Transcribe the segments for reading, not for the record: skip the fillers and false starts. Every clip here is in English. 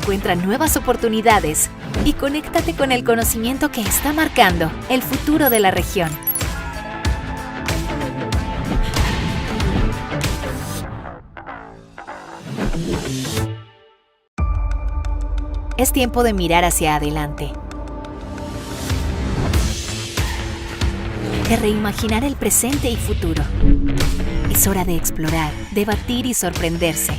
encuentra nuevas oportunidades y conéctate con el conocimiento que está marcando el futuro de la región. Es tiempo de mirar hacia adelante, de reimaginar el presente y futuro. Es hora de explorar, debatir y sorprenderse.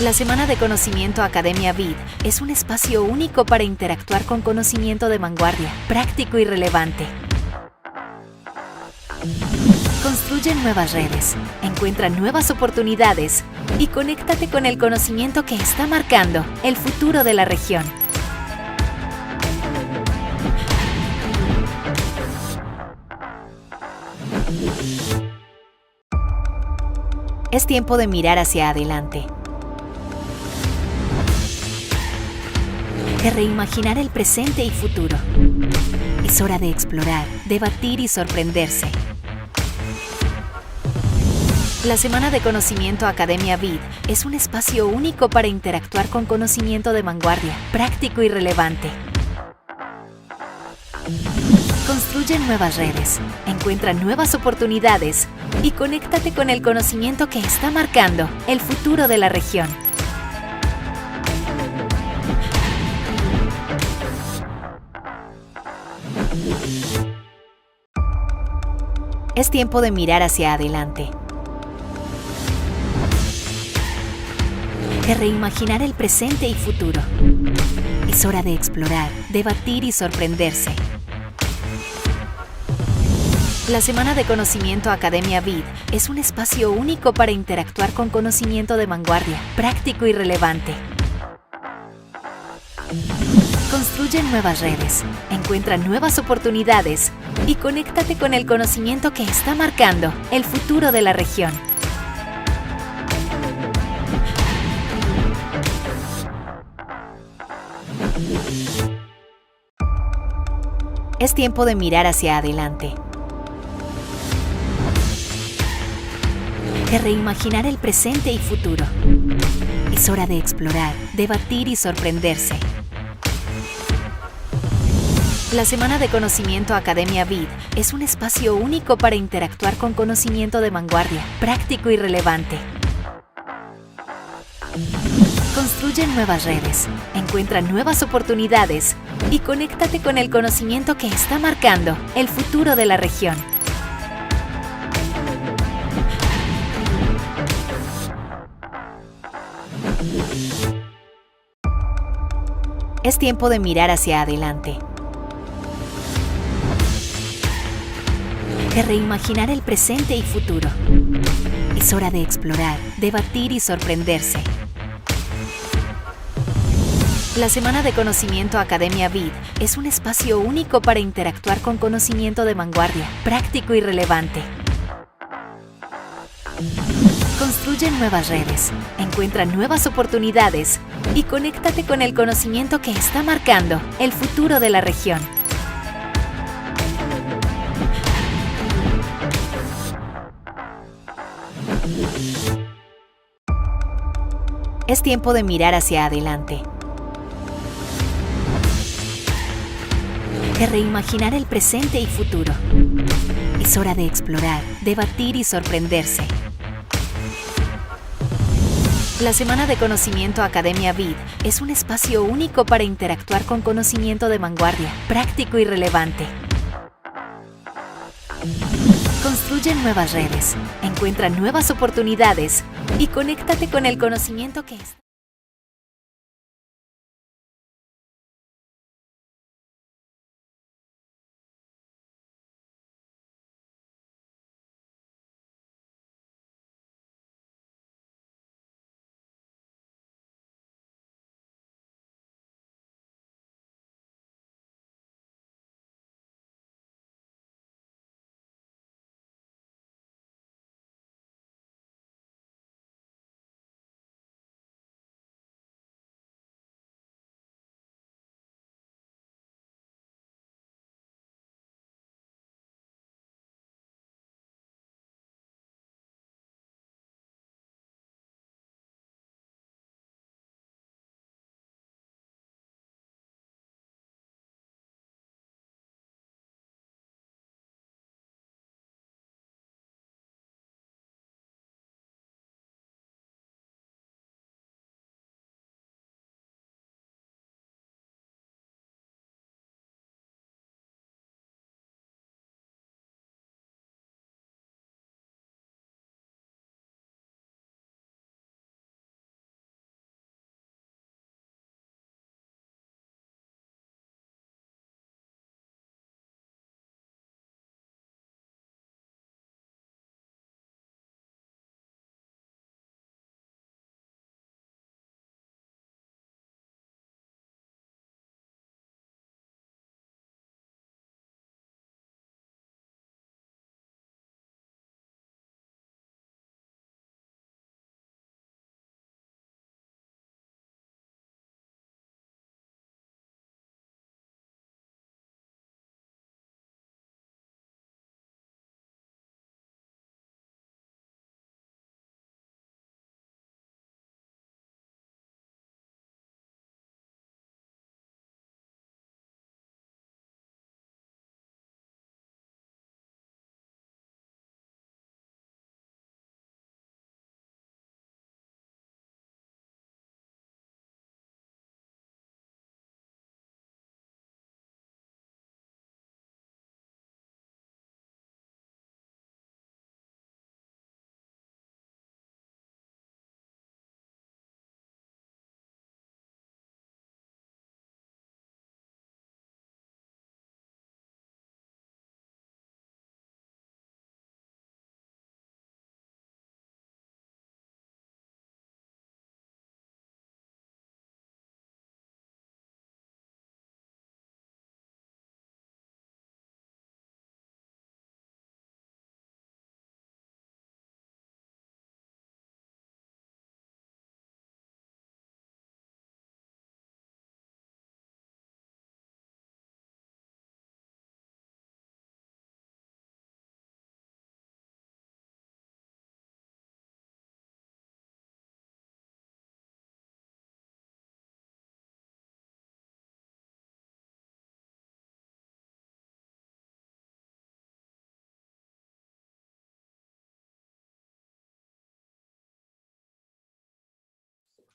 La Semana de Conocimiento Academia BID es un espacio único para interactuar con conocimiento de vanguardia, práctico y relevante. Construye nuevas redes, encuentra nuevas oportunidades y conéctate con el conocimiento que está marcando el futuro de la región. Es tiempo de mirar hacia adelante, de reimaginar el presente y futuro. Es hora de explorar, debatir y sorprenderse. La Semana de Conocimiento Academia BID es un espacio único para interactuar con conocimiento de vanguardia, práctico y relevante. Construye nuevas redes, encuentra nuevas oportunidades y conéctate con el conocimiento que está marcando el futuro de la región. Es tiempo de mirar hacia adelante, de reimaginar el presente y futuro. Es hora de explorar, debatir y sorprenderse. La Semana de Conocimiento Academia BID es un espacio único para interactuar con conocimiento de vanguardia, práctico y relevante. Construye nuevas redes, encuentra nuevas oportunidades y conéctate con el conocimiento que está marcando el futuro de la región. Es tiempo de mirar hacia adelante, de reimaginar el presente y futuro. Es hora de explorar, debatir y sorprenderse. La Semana de Conocimiento Academia BID es un espacio único para interactuar con conocimiento de vanguardia, práctico y relevante. Construye nuevas redes, encuentra nuevas oportunidades y conéctate con el conocimiento que está marcando el futuro de la región. Es tiempo de mirar hacia adelante, de reimaginar el presente y futuro. Es hora de explorar, debatir y sorprenderse. La Semana de Conocimiento Academia BID es un espacio único para interactuar con conocimiento de vanguardia, práctico y relevante. Construye nuevas redes, encuentra nuevas oportunidades y conéctate con el conocimiento que está marcando el futuro de la región. Es tiempo de mirar hacia adelante, de reimaginar el presente y futuro. Es hora de explorar, debatir y sorprenderse. La Semana de Conocimiento Academia BID es un espacio único para interactuar con conocimiento de vanguardia, práctico y relevante. Construye nuevas redes, encuentra nuevas oportunidades y conéctate con el conocimiento que está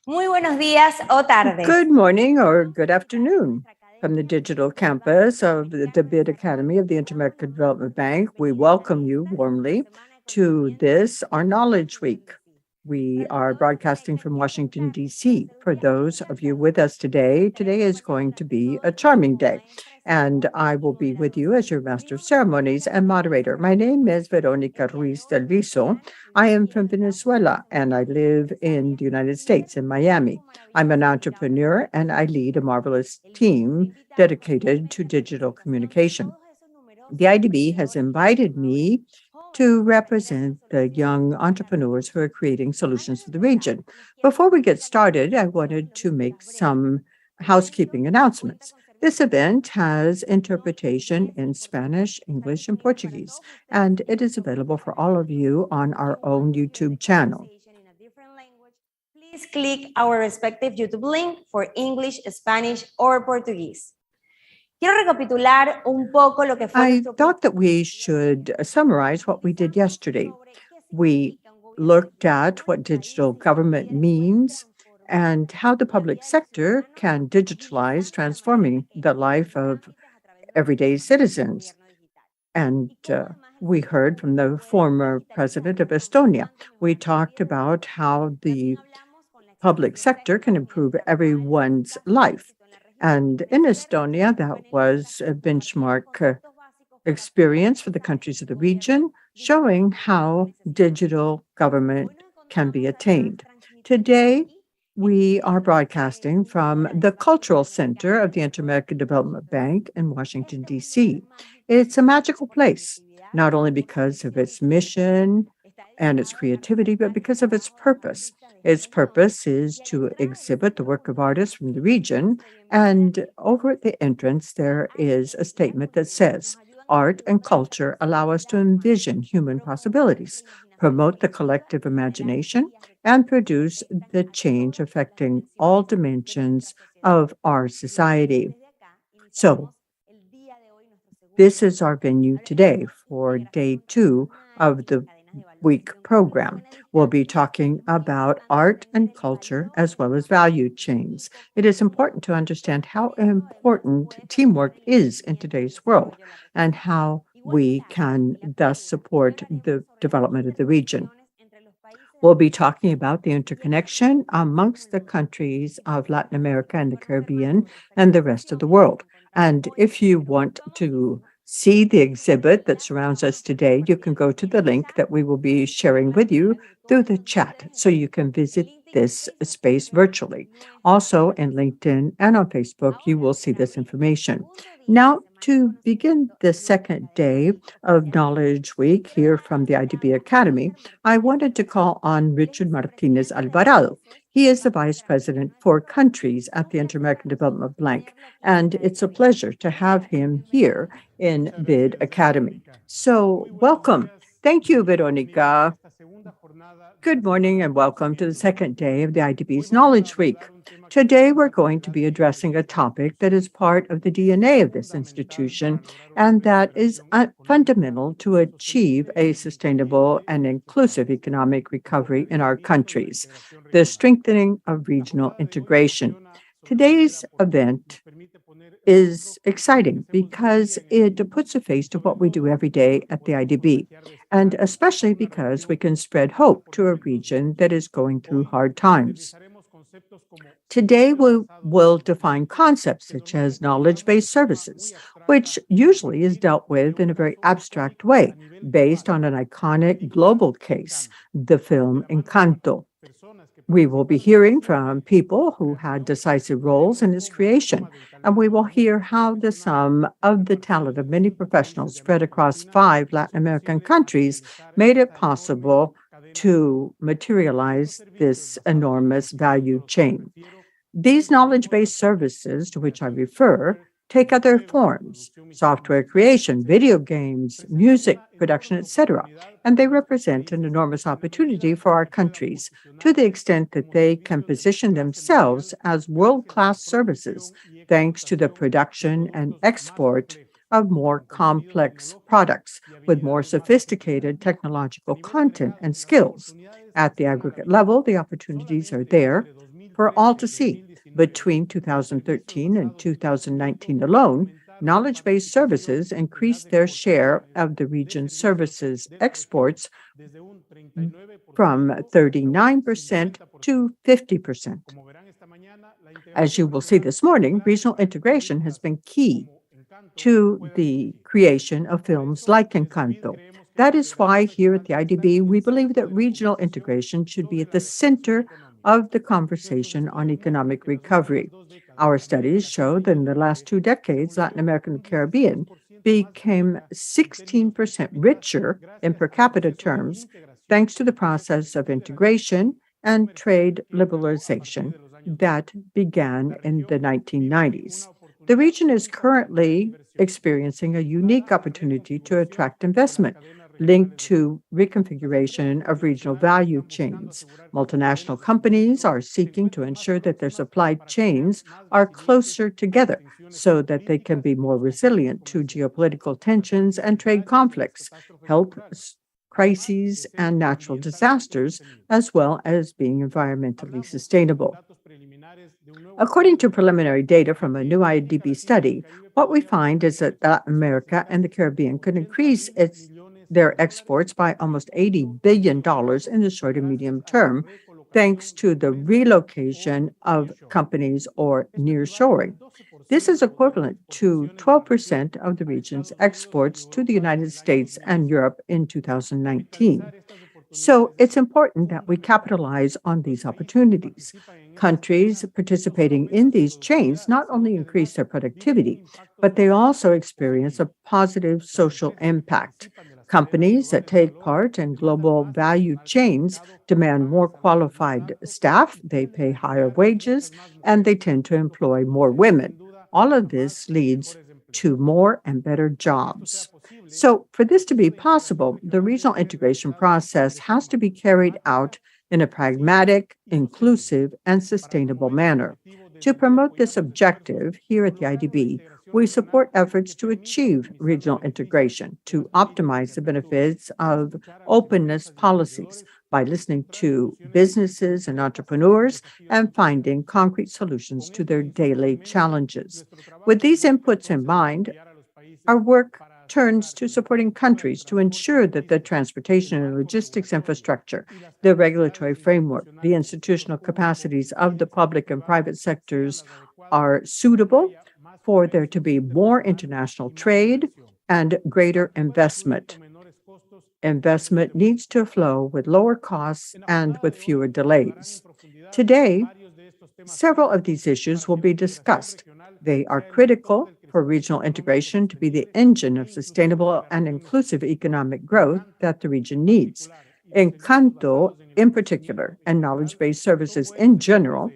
Muy buenos días o tardes. Good morning or good afternoon. From the digital campus of the BID Academy of the Inter-American Development Bank, we welcome you warmly to this, our Knowledge Week. We are broadcasting from Washington, D.C. For those of you with us today, today is going to be a charming day, and I will be with you as your Master of Ceremonies and moderator. My name is Veronica Ruiz del Viso. I am from Venezuela, and I live in the United States, in Miami. I'm an entrepreneur, and I lead a marvelous team dedicated to digital communication. The IDB has invited me to represent the young entrepreneurs who are creating solutions for the region. Before we get started, I wanted to make some housekeeping announcements. This event has interpretation in Spanish, English, and Portuguese, and it is available for all of you on our own YouTube channel. Please click our respective YouTube link for English, Spanish, or Portuguese. Quiero recapitular un poco lo que fue I nuestro thought that we should summarize what we did yesterday. We looked at what digital government means and how the public sector can digitalize, transforming the life of everyday citizens. And we heard from the former president of Estonia. We talked about how the public sector can improve everyone's life. And in Estonia, that was a benchmark experience for the countries of the region, showing how digital government can be attained. Today, we are broadcasting from the Cultural Center of the Inter-American Development Bank in Washington, D.C. It's a magical place, not only because of its mission and its creativity, but because of its purpose. Its purpose is to exhibit the work of artists from the region, and over at the entrance, there is a statement that says, "Art and culture allow us to envision human possibilities, promote the collective imagination, and produce the change affecting all dimensions of our society." So, this is our venue today for day 2 of the week program. We'll be talking about art and culture as well as value chains. It is important to understand how important teamwork is in today's world and how we can thus support the development of the region. We'll be talking about the interconnection amongst the countries of Latin America and the Caribbean and the rest of the world. And if you want to see the exhibit that surrounds us today, you can go to the link that we will be sharing with you through the chat so you can visit this space virtually. Also, in LinkedIn and on Facebook, you will see this information. Now, to begin the second day of Knowledge Week here from the IDB Academy, I wanted to call on Richard Martinez Alvarado. He is the Vice President for Countries at the Inter-American Development Bank, and it's a pleasure to have him here in BID Academy. So, welcome. Thank you, Veronica. Good morning and welcome to the second day of the IDB's Knowledge Week. Today, we're going to be addressing a topic that is part of the DNA of this institution and that is fundamental to achieve a sustainable and inclusive economic recovery in our countries, the strengthening of regional integration. Today's event is exciting because it puts a face to what we do every day at the IDB, and especially because we can spread hope to a region that is going through hard times. Today, we will define concepts such as knowledge-based services, which usually is dealt with in a very abstract way, based on an iconic global case, the film Encanto. We will be hearing from people who had decisive roles in its creation, and we will hear how the sum of the talent of many professionals spread across 5 Latin American countries made it possible to materialize this enormous value chain. These knowledge-based services to which I refer take other forms: software creation, video games, music production, etc. And they represent an enormous opportunity for our countries to the extent that they can position themselves as world-class services thanks to the production and export of more complex products with more sophisticated technological content and skills. At the aggregate level, the opportunities are there for all to see. Between 2013 and 2019 alone, knowledge-based services increased their share of the region's services exports from 39% to 50%. As you will see this morning, regional integration has been key to the creation of films like Encanto. That is why here at the IDB, we believe that regional integration should be at the center of the conversation on economic recovery. Our studies show that in the last 2 decades, Latin America and the Caribbean became 16% richer in per capita terms, thanks to the process of integration and trade liberalization that began in the 1990s. The region is currently experiencing a unique opportunity to attract investment linked to reconfiguration of regional value chains. Multinational companies are seeking to ensure that their supply chains are closer together so that they can be more resilient to geopolitical tensions and trade conflicts, health crises, and natural disasters, as well as being environmentally sustainable. According to preliminary data from a new IDB study, what we find is that Latin America and the Caribbean could increase their exports by almost $80 billion in the short and medium term, thanks to the relocation of companies or nearshoring. This is equivalent to 12% of the region's exports to the United States and Europe in 2019. So it's important that we capitalize on these opportunities. Countries participating in these chains not only increase their productivity, but they also experience a positive social impact. Companies that take part in global value chains demand more qualified staff, they pay higher wages, and they tend to employ more women. All of this leads to more and better jobs. So for this to be possible, the regional integration process has to be carried out in a pragmatic, inclusive, and sustainable manner. To promote this objective, here at the IDB, we support efforts to achieve regional integration, to optimize the benefits of openness policies by listening to businesses and entrepreneurs and finding concrete solutions to their daily challenges. With these inputs in mind, our work turns to supporting countries to ensure that the transportation and logistics infrastructure, the regulatory framework, the institutional capacities of the public and private sectors are suitable for there to be more international trade and greater investment. Investment needs to flow with lower costs and with fewer delays. Today, several of these issues will be discussed. They are critical for regional integration to be the engine of sustainable and inclusive economic growth that the region needs. Encanto, in particular, and knowledge-based services in general,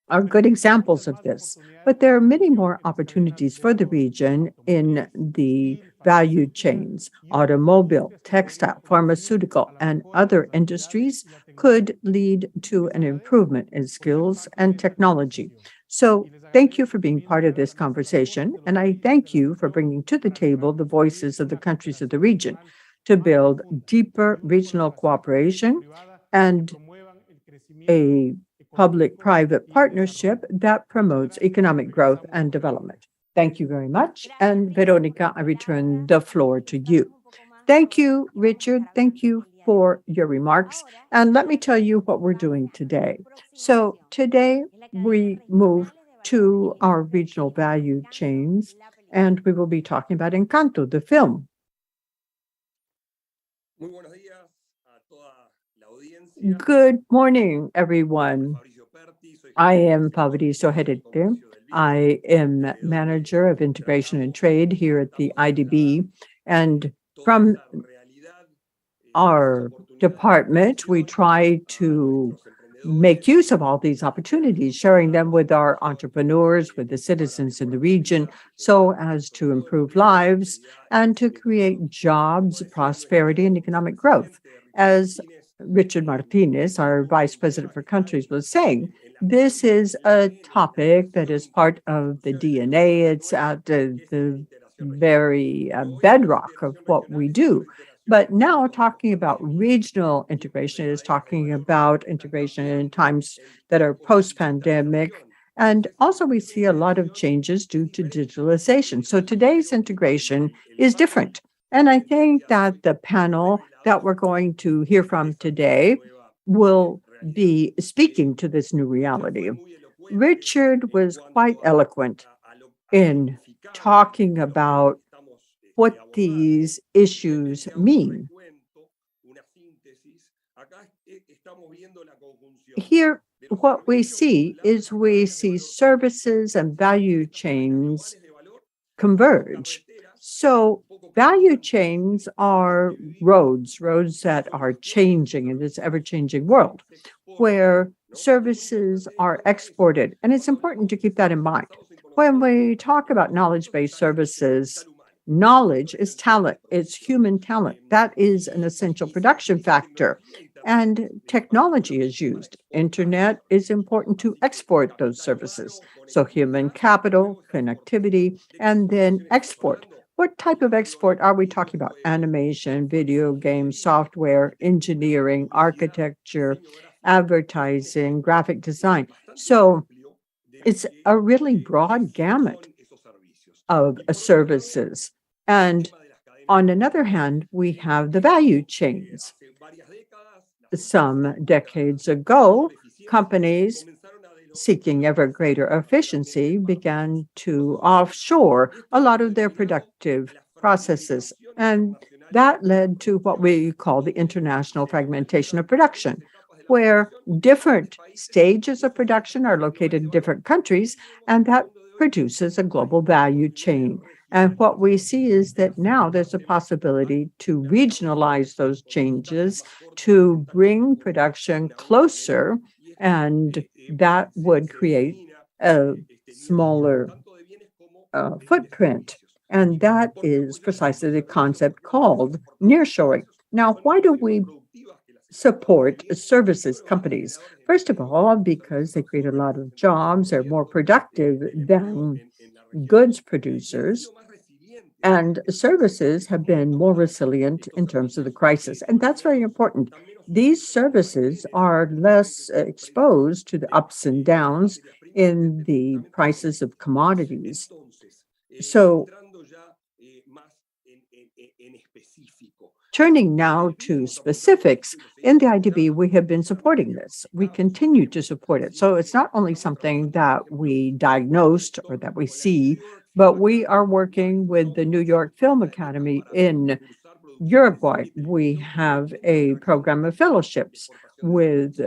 are good examples of this, but there are many more opportunities for the region in the value chains. Automobile, textile, pharmaceutical, and other industries could lead to an improvement in skills and technology. So thank you for being part of this conversation, and I thank you for bringing to the table the voices of the countries of the region to build deeper regional cooperation and a public-private partnership that promotes economic growth and development. Thank you very much. And Veronica, I return the floor to you. Thank you, Richard. Thank you for your remarks. And let me tell you what we're doing today. So today we move to our regional value chains, and we will be talking about Encanto, the film. Good morning, everyone. I am Fabrizio Herete. I am Manager of Integration and Trade here at the IDB. And from our department, we try to make use of all these opportunities, sharing them with our entrepreneurs, with the citizens in the region, so as to improve lives and to create jobs, prosperity, and economic growth. As Richard Martinez, our Vice President for Countries, was saying, this is a topic that is part of the DNA. It's at the very bedrock of what we do. But now talking about regional integration is talking about integration in times that are post-pandemic. And also we see a lot of changes due to digitalization. So today's integration is different. And I think that the panel that we're going to hear from today will be speaking to this new reality. Richard was quite eloquent in talking about what these issues mean. Here, what we see services and value chains converge. So value chains are roads that are changing in this ever-changing world, where services are exported. And it's important to keep that in mind. When we talk about knowledge-based services, knowledge is talent, it's human talent. That is an essential production factor. And technology is used. Internet is important to export those services. So human capital, connectivity, and then export. What type of export are we talking about? Animation, video games, software, engineering, architecture, advertising, graphic design. So it's a really broad gamut of services. And on another hand, we have the value chains. Some decades ago, companies seeking ever greater efficiency began to offshore a lot of their productive processes. And that led to what we call the international fragmentation of production, where different stages of production are located in different countries, and that produces a global value chain. And what we see is that now there's a possibility to regionalize those changes, to bring production closer, and that would create a smaller footprint. And that is precisely the concept called nearshoring. Now, why do we support services companies? First of all, because they create a lot of jobs, they're more productive than goods producers, and services have been more resilient in terms of the crisis. And that's very important. These services are less exposed to the ups and downs in the prices of commodities. So, turning now to specifics, in the IDB, we have been supporting this. We continue to support it. So it's not only something that we diagnosed or that we see, but we are working with the New York Film Academy in Uruguay. We have a program of fellowships with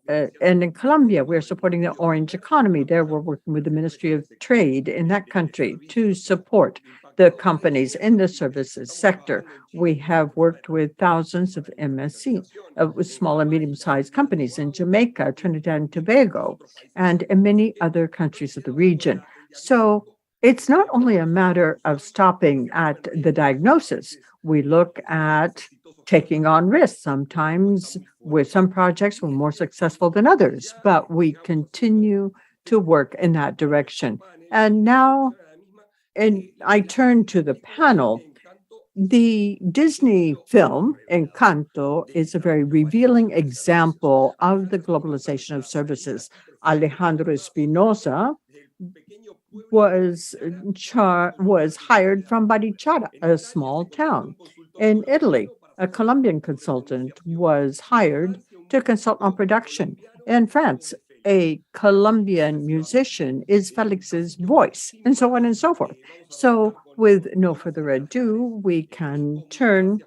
and in Colombia, we're supporting the orange economy. There, we're working with the Ministry of Trade in that country to support the companies in the services sector. We have worked with thousands of MSC, with small and medium-sized companies in Jamaica, Trinidad and Tobago, and in many other countries of the region. So it's not only a matter of stopping at the diagnosis. We look at taking on risks. Sometimes with some projects, we're more successful than others, but we continue to work in that direction. And now, and I turn to the panel. The Disney film, Encanto, is a very revealing example of the globalization of services. Alejandro Espinosa was hired from Barichara, a small town in Italy. A Colombian consultant was hired to consult on production. In France, a Colombian musician is Felix's voice, and so on and so forth. So with no further ado, we can turn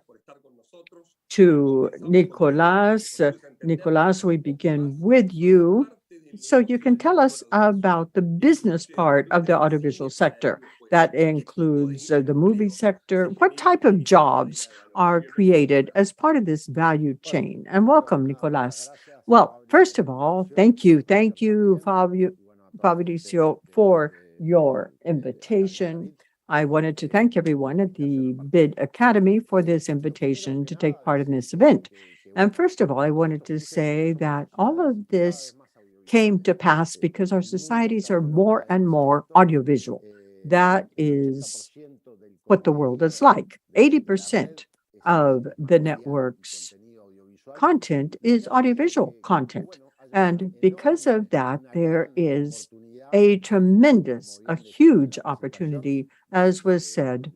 to Nicolas. Nicolas, we begin with you. So you can tell us about the business part of the audiovisual sector. That includes the movie sector. What type of jobs are created as part of this value chain? And welcome, Nicolas. Well, first of all, thank you. Thank you, Fabricio, for your invitation. I wanted to thank everyone at the BIDAcademy for this invitation to take part in this event. And first of all, I wanted to say that all of this came to pass because our societies are more and more audiovisual. That is what the world is like. 80% of the network's content is audiovisual content. And because of that, there is a huge opportunity, as was said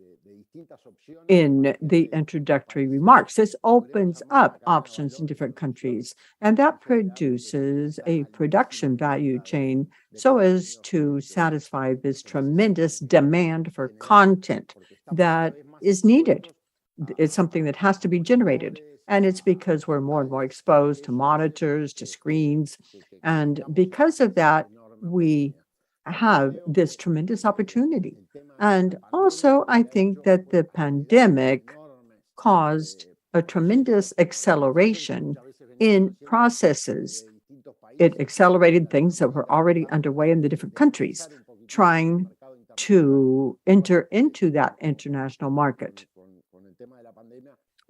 in the introductory remarks. This opens up options in different countries, and that produces a production value chain so as to satisfy this tremendous demand for content that is needed. It's something that has to be generated. And it's because we're more and more exposed to monitors, to screens. And because of that, we have this tremendous opportunity. And also, I think that the pandemic caused a tremendous acceleration in processes. It accelerated things that were already underway in the different countries, trying to enter into that international market.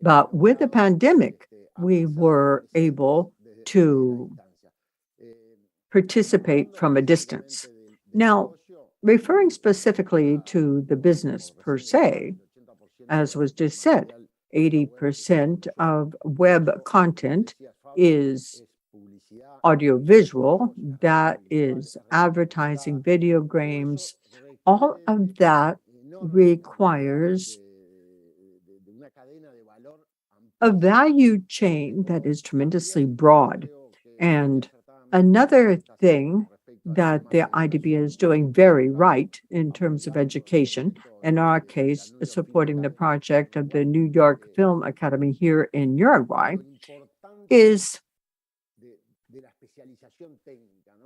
But with the pandemic, we were able to participate from a distance. Now, referring specifically to the business per se, as was just said, 80% of web content is audiovisual, that is advertising, video games. All of that requires a value chain that is tremendously broad. And another thing that the IDB is doing very right in terms of education, in our case, supporting the project of the New York Film Academy here in Uruguay, is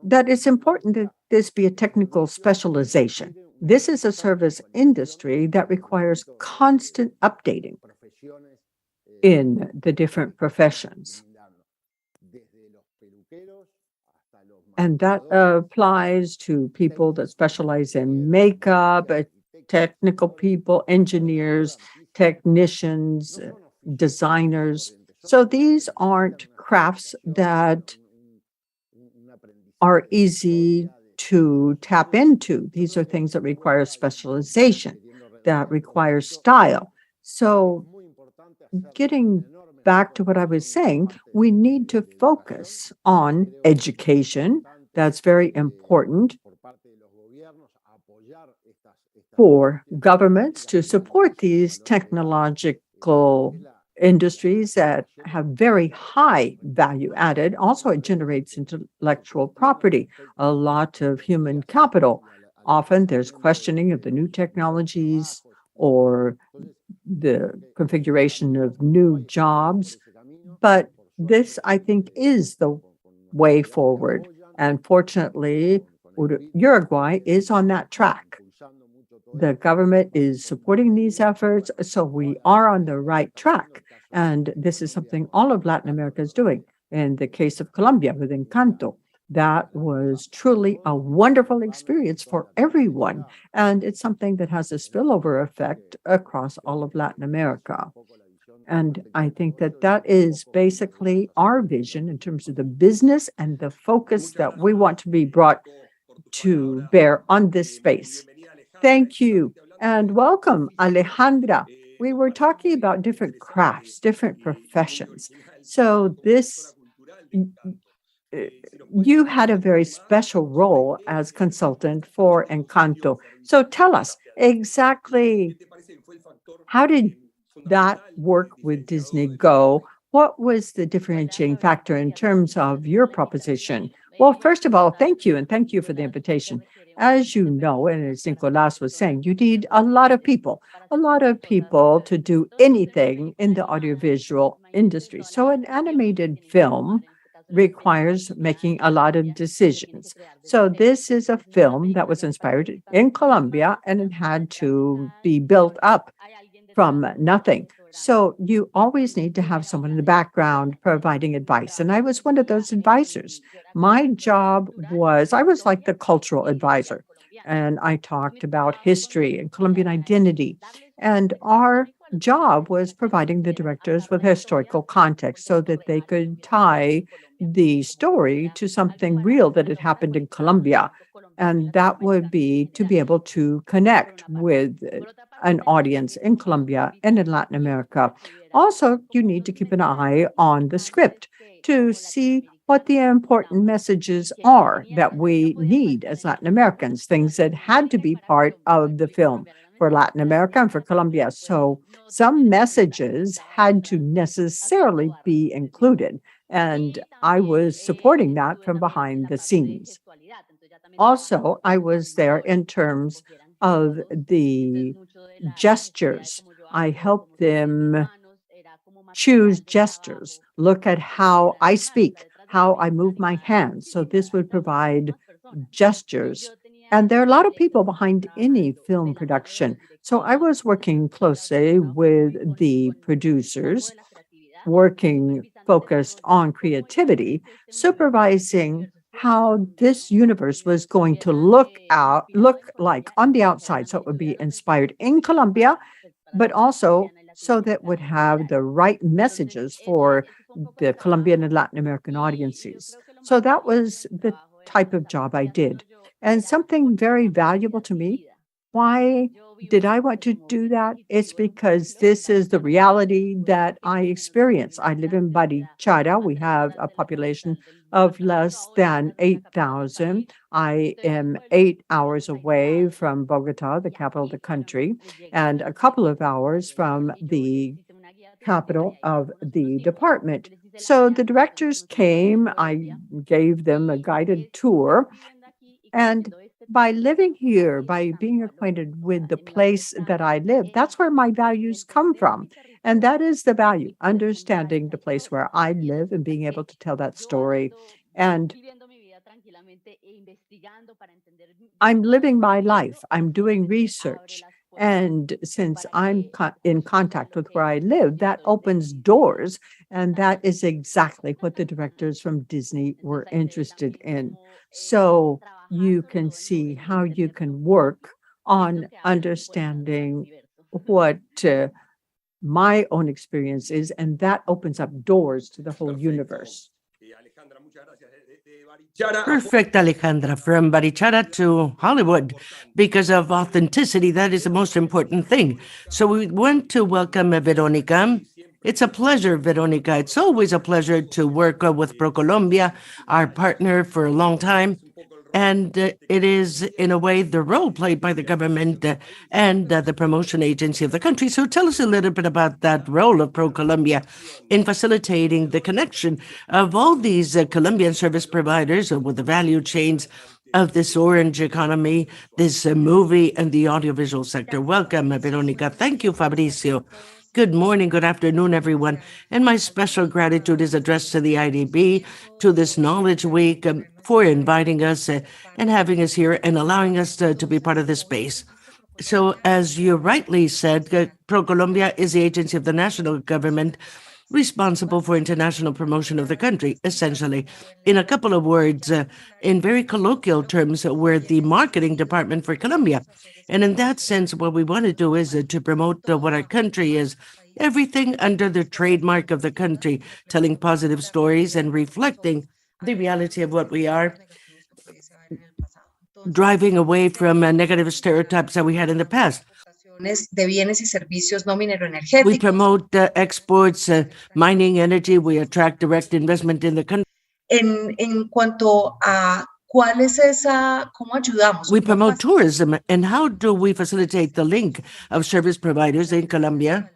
that it's important that this be a technical specialization. This is a service industry that requires constant updating in the different professions. And that applies to people that specialize in makeup, technical people, engineers, technicians, designers. So these aren't crafts that are easy to tap into. These are things that require specialization, that require style. So getting back to what I was saying, we need to focus on education. That's very important for governments to support these technological industries that have very high value added. Also, it generates intellectual property, a lot of human capital. Often there's questioning of the new technologies or the configuration of new jobs. But this, I think, is the way forward. And fortunately, Uruguay is on that track. The government is supporting these efforts, so we are on the right track. And this is something all of Latin America is doing. In the case of Colombia with Encanto, that was truly a wonderful experience for everyone. And it's something that has a spillover effect across all of Latin America. And I think that that is basically our vision in terms of the business and the focus that we want to be brought to bear on this space. Thank you and welcome, Alejandra. We were talking about different crafts, different professions. So you had a very special role as consultant for Encanto. So tell us exactly, how did that work with Disney go? What was the differentiating factor in terms of your proposition? Well, first of all, thank you, and thank you for the invitation. As you know, and as Nicolas was saying, you need a lot of people to do anything in the audiovisual industry. So an animated film requires making a lot of decisions. So this is a film that was inspired in Colombia, and it had to be built up from nothing. So you always need to have someone in the background providing advice. And I was one of those advisors. My job was, I was like the cultural advisor. And I talked about history and Colombian identity. And our job was providing the directors with historical context so that they could tie the story to something real that had happened in Colombia. And that would be to be able to connect with an audience in Colombia and in Latin America. Also, you need to keep an eye on the script to see what the important messages are that we need as Latin Americans, things that had to be part of the film for Latin America and for Colombia. So some messages had to necessarily be included. And I was supporting that from behind the scenes. Also, I was there in terms of the gestures. I helped them choose gestures, look at how I speak, how I move my hands. So this would provide gestures. And there are a lot of people behind any film production. So I was working closely with the producers, working focused on creativity, supervising how this universe was going to look like on the outside. So it would be inspired in Colombia, but also so that would have the right messages for the Colombian and Latin American audiences. So that was the type of job I did. And something very valuable to me. Why did I want to do that? It's because this is the reality that I experience. I live in BIDAcademy. We have a population of less than 8,000. I am 8 hours away from Bogota, the capital of the country, and a couple of hours from the capital of the department. So the directors came, I gave them a guided tour, and by living here, by being acquainted with the place that I live, that's where my values come from. And that is the value, understanding the place where I live and being able to tell that story. And I'm living my life, I'm doing research. And since I'm in contact with where I live, that opens doors. And that is exactly what the directors from Disney were interested in. So you can see how you can work on understanding what my own experience is, and that opens up doors to the whole universe. Perfect, Alejandra. From Barichara to Hollywood, because of authenticity, that is the most important thing. So we want to welcome Veronica. It's a pleasure, Veronica. It's always a pleasure to work with ProColombia, our partner for a long time. And it is, in a way, the role played by the government and the promotion agency of the country. So tell us a little bit about that role of ProColombia in facilitating the connection of all these Colombian service providers with the value chains of this orange economy, this movie and the audiovisual sector. Welcome, Veronica. Thank you, Fabricio. Good morning, good afternoon, everyone. And my special gratitude is addressed to the IDB, to this Knowledge Week, for inviting us and having us here and allowing us to be part of this space. So, as you rightly said, ProColombia is the agency of the national government responsible for international promotion of the country, essentially. In a couple of words, in very colloquial terms, we're the marketing department for Colombia. And in that sense, what we want to do is to promote what our country is, everything under the trademark of the country, telling positive stories and reflecting the reality of what we are, driving away from negative stereotypes that we had in the past. We promote exports, mining, energy. We attract direct investment in the country. We promote tourism. And how do we facilitate the link of service providers in Colombia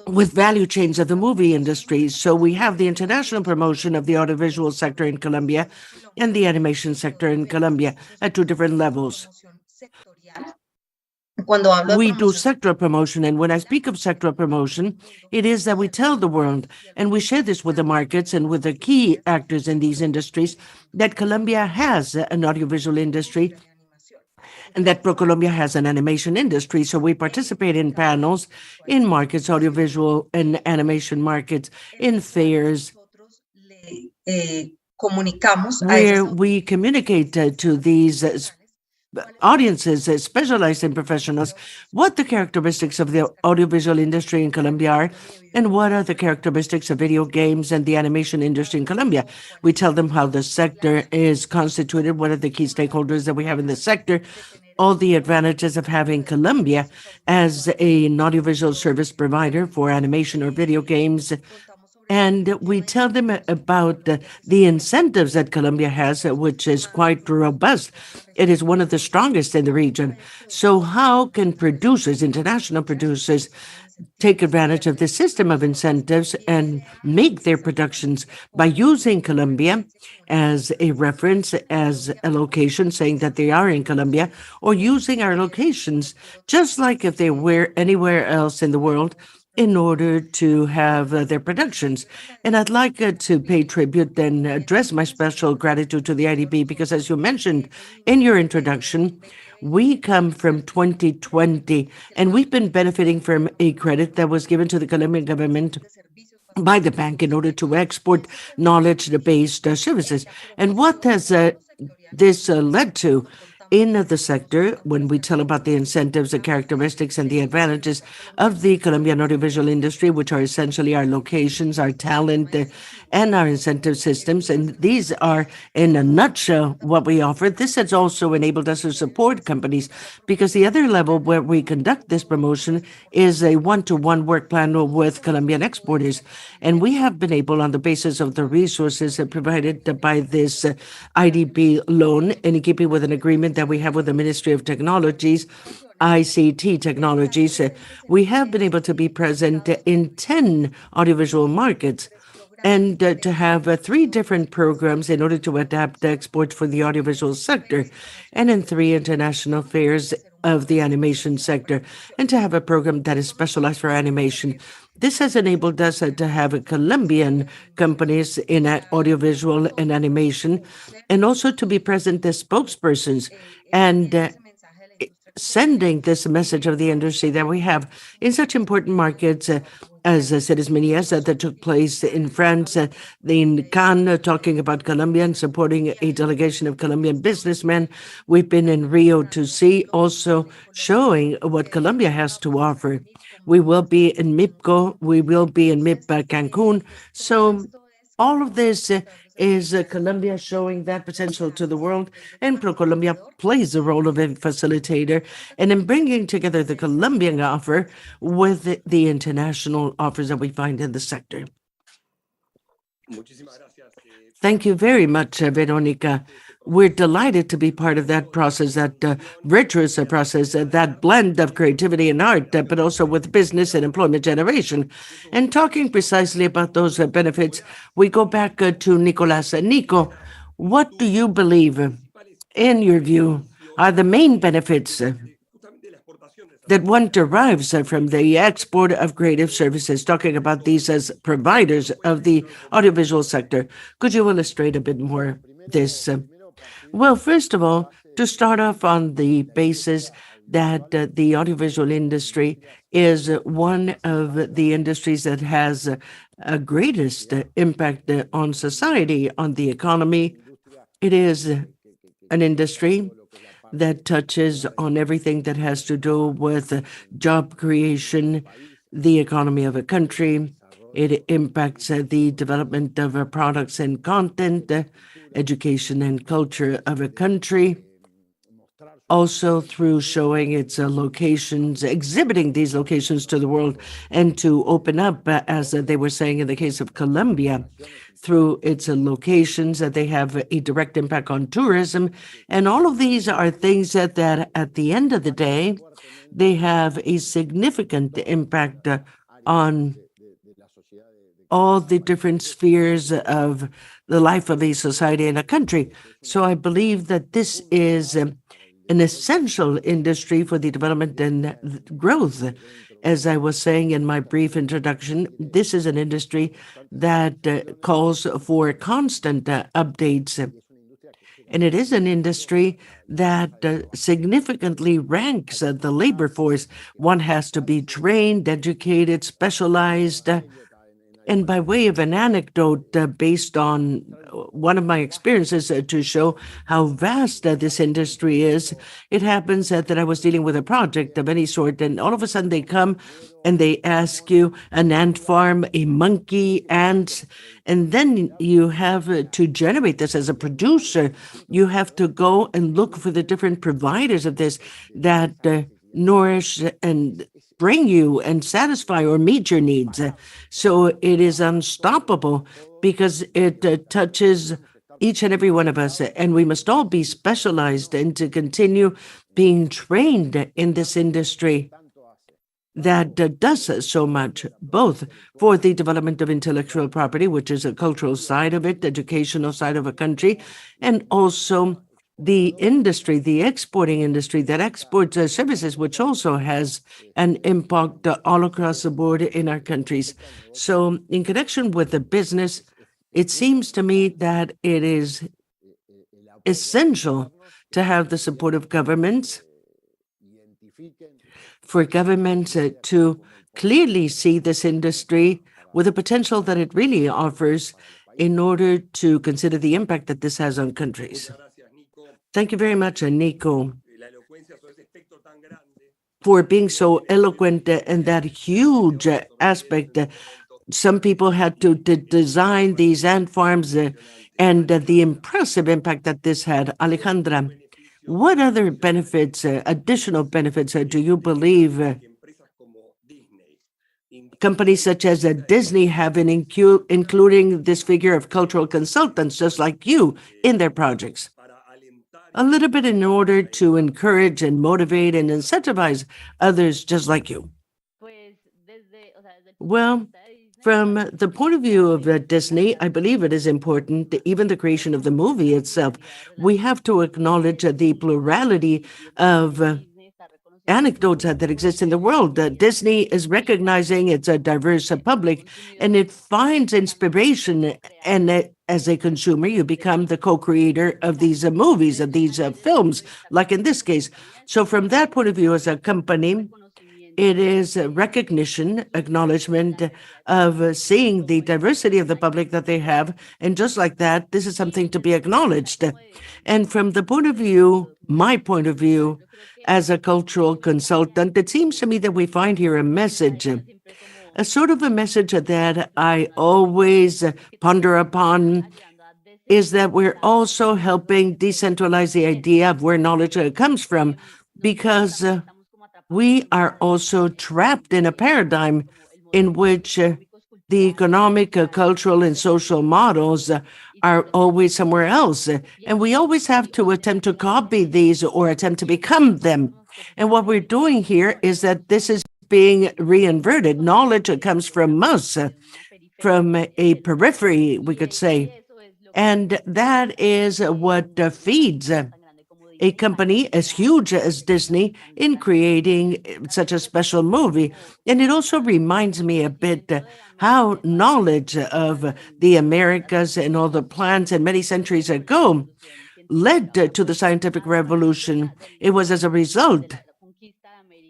with value chains of the movie industry? So we have the international promotion of the audiovisual sector in Colombia and the animation sector in Colombia at two different levels. We do sectoral promotion, and when I speak of sectoral promotion, it is that we tell the world, and we share this with the markets and with the key actors in these industries, that Colombia has an audiovisual industry and that ProColombia has an animation industry. So we participate in panels, in markets, audiovisual and animation markets, in fairs, where we communicate to these audiences, specialized in professionals, what the characteristics of the audiovisual industry in Colombia are, and what are the characteristics of video games and the animation industry in Colombia. We tell them how the sector is constituted, what are the key stakeholders that we have in the sector, all the advantages of having Colombia as an audiovisual service provider for animation or video games. And we tell them about the incentives that Colombia has, which is quite robust. It is one of the strongest in the region. So how can producers, international producers, take advantage of this system of incentives and make their productions by using Colombia as a reference, as a location, saying that they are in Colombia, or using our locations just like if they were anywhere else in the world, in order to have their productions. And I'd like to pay tribute and address my special gratitude to the IDB, because as you mentioned in your introduction, we come from 2020, and we've been benefiting from a credit that was given to the Colombian government by the bank in order to export knowledge-based services. And what has this led to? In the sector, when we tell about the incentives, the characteristics, and the advantages of the Colombian audiovisual industry, which are essentially our locations, our talent, and our incentive systems, and these are, in a nutshell, what we offer. This has also enabled us to support companies, because the other level where we conduct this promotion is a one-to-one work plan with Colombian exporters. And we have been able, on the basis of the resources provided by this IDB loan, in keeping with an agreement that we have with the Ministry of Technologies, ICT technologies, we have been able to be present in 10 audiovisual markets, and to have 3 different programs in order to adapt exports for the audiovisual sector, and in 3 international fairs of the animation sector, and to have a program that is specialized for animation. This has enabled us to have Colombian companies in audiovisual and animation, and also to be present as spokespersons and sending this message of the industry that we have in such important markets as Ceres that took place in France, in Cannes, talking about Colombia and supporting a delegation of Colombian businessmen. We've been in Rio to see, also showing what Colombia has to offer. We will be in MIPCO, we will be in MIP Cancun. So all of this is Colombia showing that potential to the world, and ProColombia plays the role of a facilitator and in bringing together the Colombian offer with the international offers that we find in the sector. Thank you very much, Veronica. We're delighted to be part of that process, that virtuous process, that blend of creativity and art, but also with business and employment generation. And talking precisely about those benefits, we go back to Nicolas. Nico, what do you believe, in your view, are the main benefits that one derives from the export of creative services, talking about these as providers of the audiovisual sector? Could you illustrate a bit more this? Well, first of all, to start off on the basis that the audiovisual industry is one of the industries that has a greatest impact on society, on the economy. It is an industry that touches on everything that has to do with job creation, the economy of a country. It impacts the development of products and content, education and culture of a country, also through showing its locations, exhibiting these locations to the world, and to open up, as they were saying in the case of Colombia, through its locations, that they have a direct impact on tourism. And all of these are things that at the end of the day, they have a significant impact on all the different spheres of the life of a society and a country. So I believe that this is an essential industry for the development and growth. As I was saying in my brief introduction, this is an industry that calls for constant updates. And it is an industry that significantly ranks the labor force. One has to be trained, educated, specialized, And by way of an anecdote based on one of my experiences to show how vast this industry is, it happens that I was dealing with a project of any sort, and all of a sudden they come and they ask you an ant farm, a monkey, ants, and then you have to generate this as a producer. You have to go and look for the different providers of this that nourish and bring you and satisfy or meet your needs. So it is unstoppable because it touches each and every one of us, and we must all be specialized and to continue being trained in this industry that does so much, both for the development of intellectual property, which is a cultural side of it, educational side of a country, and also the industry, the exporting industry that exports services, which also has an impact all across the board in our countries. So in connection with the business, it seems to me that it is essential to have the support of governments, for governments to clearly see this industry with the potential that it really offers in order to consider the impact that this has on countries. Thank you very much, Nico, for being so eloquent in that huge aspect. Some people had to design these ant farms and the impressive impact that this had. Alejandra, what other benefits, additional benefits, do you believe companies such as Disney have in including this figure of cultural consultants just like you in their projects? A little bit in order to encourage and motivate and incentivize others just like you. Well, from the point of view of Disney, I believe it is important, even the creation of the movie itself, we have to acknowledge the plurality of anecdotes that exist in the world. Disney is recognizing it's a diverse public, and it finds inspiration, and as a consumer, you become the co-creator of these movies, of these films, like in this case. So from that point of view, as a company, it is a recognition, acknowledgement of seeing the diversity of the public that they have. And just like that, this is something to be acknowledged. And from the point of view, my point of view, as a cultural consultant, it seems to me that we find here a message, a sort of a message that I always ponder upon, is that we're also helping decentralize the idea of where knowledge comes from, because we are also trapped in a paradigm in which the economic, cultural, and social models are always somewhere else. And we always have to attempt to copy these or attempt to become them. And what we're doing here is that this is being reinverted. Knowledge comes from us, from a periphery, we could say. And that is what feeds a company as huge as Disney in creating such a special movie. And it also reminds me a bit how knowledge of the Americas and all the plans and many centuries ago led to the scientific revolution. It was as a result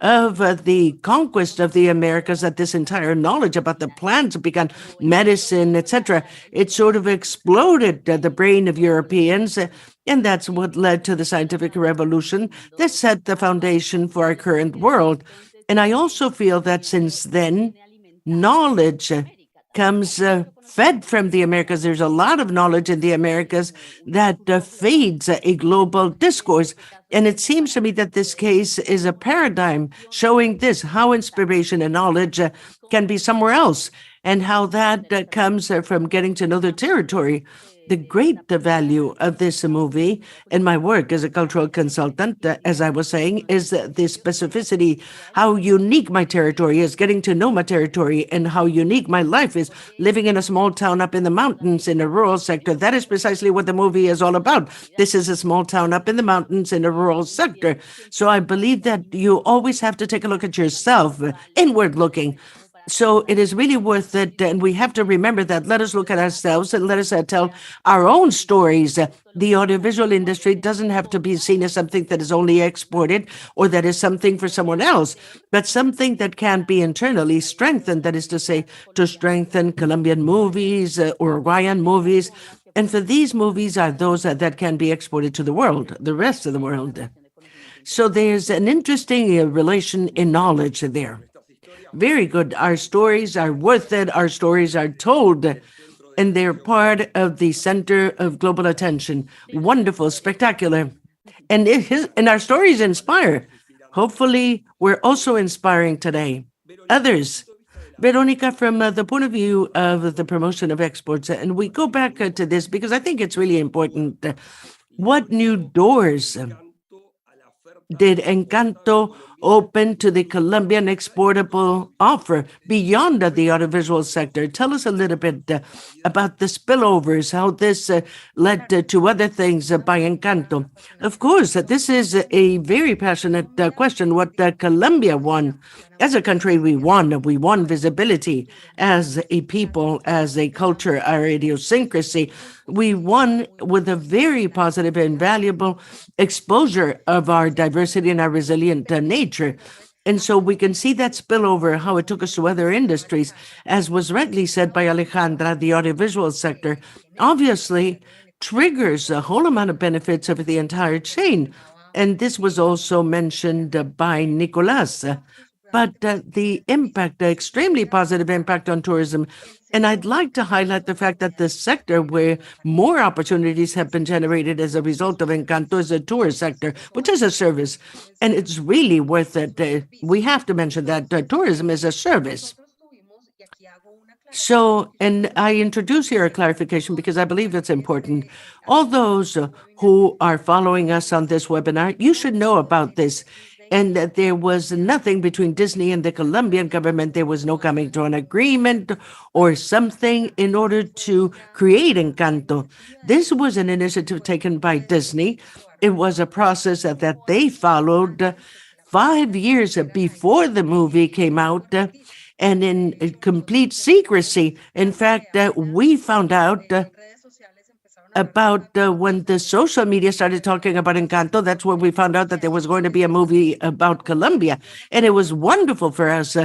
of the conquest of the Americas that this entire knowledge about the plants began, medicine, etc. It sort of exploded the brain of Europeans, and that's what led to the scientific revolution that set the foundation for our current world. And I also feel that since then, knowledge comes fed from the Americas. There's a lot of knowledge in the Americas that feeds a global discourse. And it seems to me that this case is a paradigm showing this, how inspiration and knowledge can be somewhere else, and how that comes from getting to know the territory. The great value of this movie and my work as a cultural consultant, as I was saying, is the specificity, how unique my territory is, getting to know my territory, and how unique my life is, living in a small town up in the mountains in a rural sector. That is precisely what the movie is all about. This is a small town up in the mountains in a rural sector. So I believe that you always have to take a look at yourself, inward looking, So it is really worth it. And we have to remember that. Let us look at ourselves and let us tell our own stories. The audiovisual industry doesn't have to be seen as something that is only exported or that is something for someone else, but something that can be internally strengthened. That is to say, to strengthen Colombian movies, Uruguayan movies. And for these movies are those that can be exported to the world, the rest of the world. So there's an interesting relation in knowledge there. Very good. Our stories are worth it. Our stories are told, and they're part of the center of global attention. Wonderful, spectacular. And our stories inspire. Hopefully, we're also inspiring today others. Veronica, from the point of view of the promotion of exports, and we go back to this because I think it's really important. What new doors did Encanto open to the Colombian exportable offer beyond the audiovisual sector? Tell us a little bit about the spillovers, how this led to other things by Encanto. Of course, this is a very passionate question. What Colombia won. As a country, we won visibility as a people, as a culture, our idiosyncrasy. We won with a very positive and valuable exposure of our diversity and our resilient nature. And so we can see that spillover, how it took us to other industries. As was rightly said by Alejandra, the audiovisual sector obviously triggers a whole amount of benefits over the entire chain. And this was also mentioned by Nicolas. But the impact, the extremely positive impact on tourism. And I'd like to highlight the fact that the sector where more opportunities have been generated as a result of Encanto is the tourist sector, which is a service. And it's really worth it. We have to mention that tourism is a service. So, and I introduce here a clarification because I believe it's important. All those who are following us on this webinar, you should know about this. And that there was nothing between Disney and the Colombian government. There was no coming to an agreement or something in order to create Encanto. This was an initiative taken by Disney. It was a process that they followed 5 years before the movie came out, and in complete secrecy. In fact, we found out about when the social media started talking about Encanto. That's when we found out that there was going to be a movie about Colombia. And it was wonderful for us.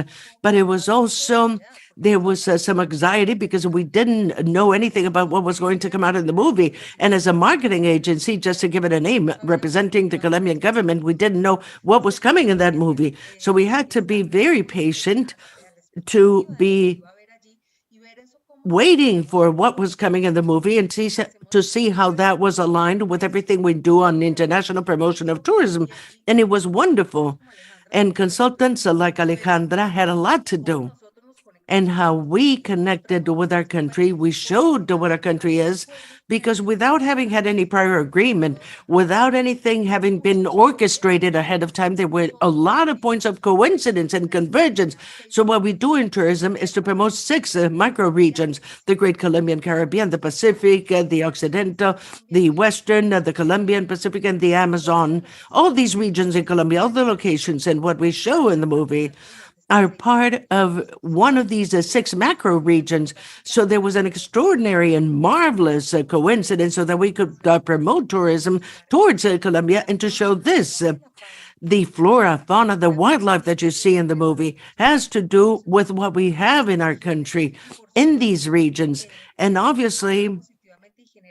But it was also, there was some anxiety because we didn't know anything about what was going to come out in the movie. And as a marketing agency, just to give it a name, representing the Colombian government, we didn't know what was coming in that movie. So we had to be very patient to be waiting for what was coming in the movie and to see how that was aligned with everything we do on international promotion of tourism. And it was wonderful. And consultants like Alejandra had a lot to do. And how we connected with our country, we showed what our country is, because without having had any prior agreement, without anything having been orchestrated ahead of time, there were a lot of points of coincidence and convergence. So what we do in tourism is to promote 6 micro regions: the Great Colombian Caribbean, the Pacific, the Occidental, the Western, the Colombian Pacific, and the Amazon. All these regions in Colombia, all the locations, and what we show in the movie are part of one of these 6 macro regions. So there was an extraordinary and marvelous coincidence so that we could promote tourism towards Colombia and to show this. The flora, fauna, the wildlife that you see in the movie has to do with what we have in our country in these regions. And obviously,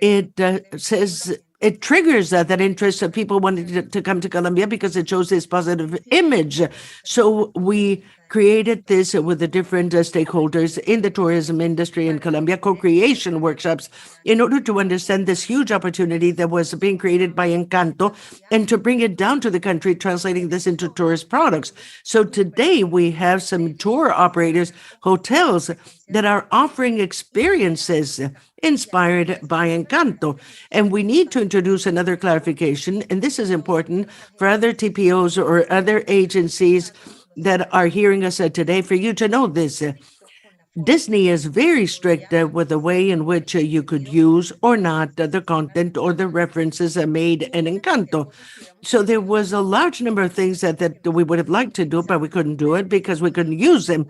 it says it triggers that interest of people wanting to come to Colombia because it shows this positive image. So we created this with the different stakeholders in the tourism industry in Colombia, co-creation workshops, in order to understand this huge opportunity that was being created by Encanto and to bring it down to the country, translating this into tourist products. So today we have some tour operators, hotels that are offering experiences inspired by Encanto. And we need to introduce another clarification, and this is important for other TPOs or other agencies that are hearing us today, for you to know this. Disney is very strict with the way in which you could use or not the content or the references made in Encanto. So there was a large number of things that we would have liked to do, but we couldn't do it because we couldn't use them.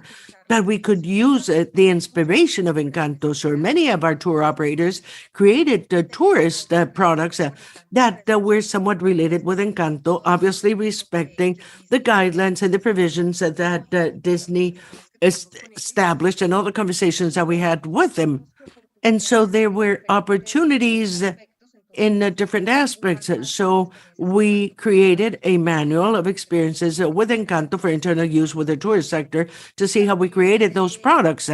But we could use the inspiration of Encanto. So many of our tour operators created tourist products that were somewhat related with Encanto, obviously respecting the guidelines and the provisions that Disney established and all the conversations that we had with them. And so there were opportunities in different aspects. So we created a manual of experiences with Encanto for internal use with the tourist sector to see how we created those products.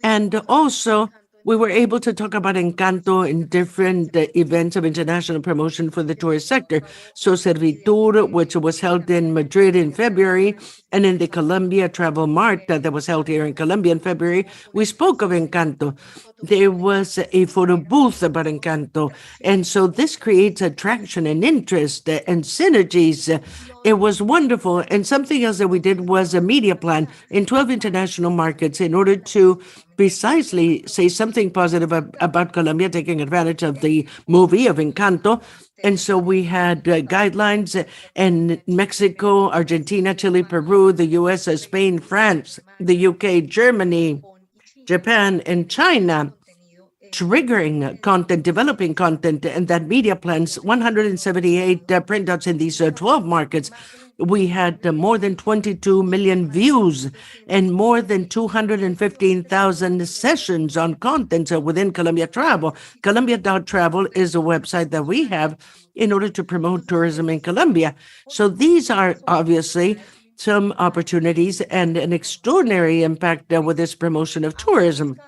And also, we were able to talk about Encanto in different events of international promotion for the tourist sector. So Servitur, which was held in Madrid in February, and in the Colombia Travel Mart that was held here in Colombia in February, we spoke of Encanto. There was a photo booth about Encanto. And so this creates attraction and interest and synergies. It was wonderful. And something else that we did was a media plan in 12 international markets in order to precisely say something positive about Colombia, taking advantage of the movie of Encanto. And so we had guidelines in Mexico, Argentina, Chile, Peru, the US, Spain, France, the UK, Germany, Japan, and China, triggering content, developing content, and that media plans, 178 printouts in these 12 markets. We had more than 22 million views and more than 215,000 sessions on content within Colombia Travel. Colombia.travel is a website that we have in order to promote tourism in Colombia. So these are obviously some opportunities and an extraordinary impact with this promotion of tourism.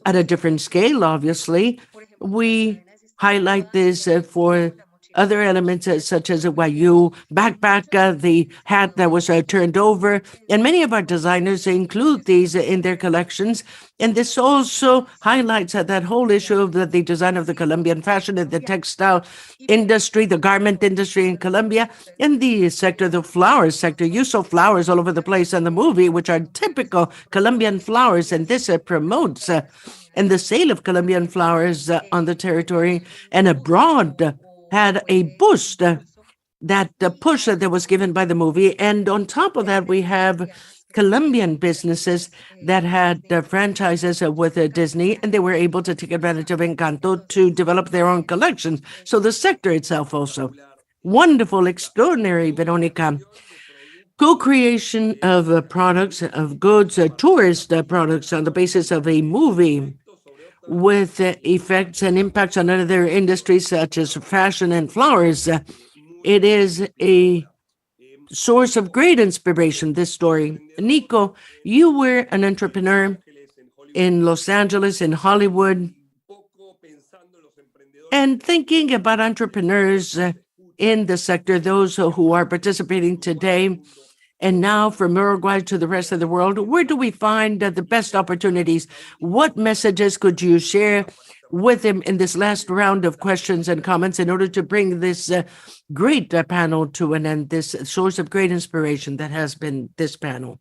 At a different scale, obviously, we highlight this for other elements such as a Wayu backpack, the hat that was turned over, and many of our designers include these in their collections. And this also highlights that whole issue of the design of the Colombian fashion and the textile industry, the garment industry in Colombia, and the sector, the flowers sector. You saw flowers all over the place in the movie, which are typical Colombian flowers, and this promotes and the sale of Colombian flowers on the territory and abroad had a boost, that push that was given by the movie. And on top of that, we have Colombian businesses that had franchises with Disney, and they were able to take advantage of Encanto to develop their own collections. So the sector itself also. Wonderful, extraordinary, Veronica. Co-creation of products, of goods, tourist products on the basis of a movie with effects and impacts on other industries such as fashion and flowers. It is a source of great inspiration, this story. Nico, you were an entrepreneur in Los Angeles, in Hollywood, and thinking about entrepreneurs in the sector, those who are participating today, and now from Uruguay to the rest of the world, where do we find the best opportunities? What messages could you share with them in this last round of questions and comments in order to bring this great panel to an end, this source of great inspiration that has been this panel?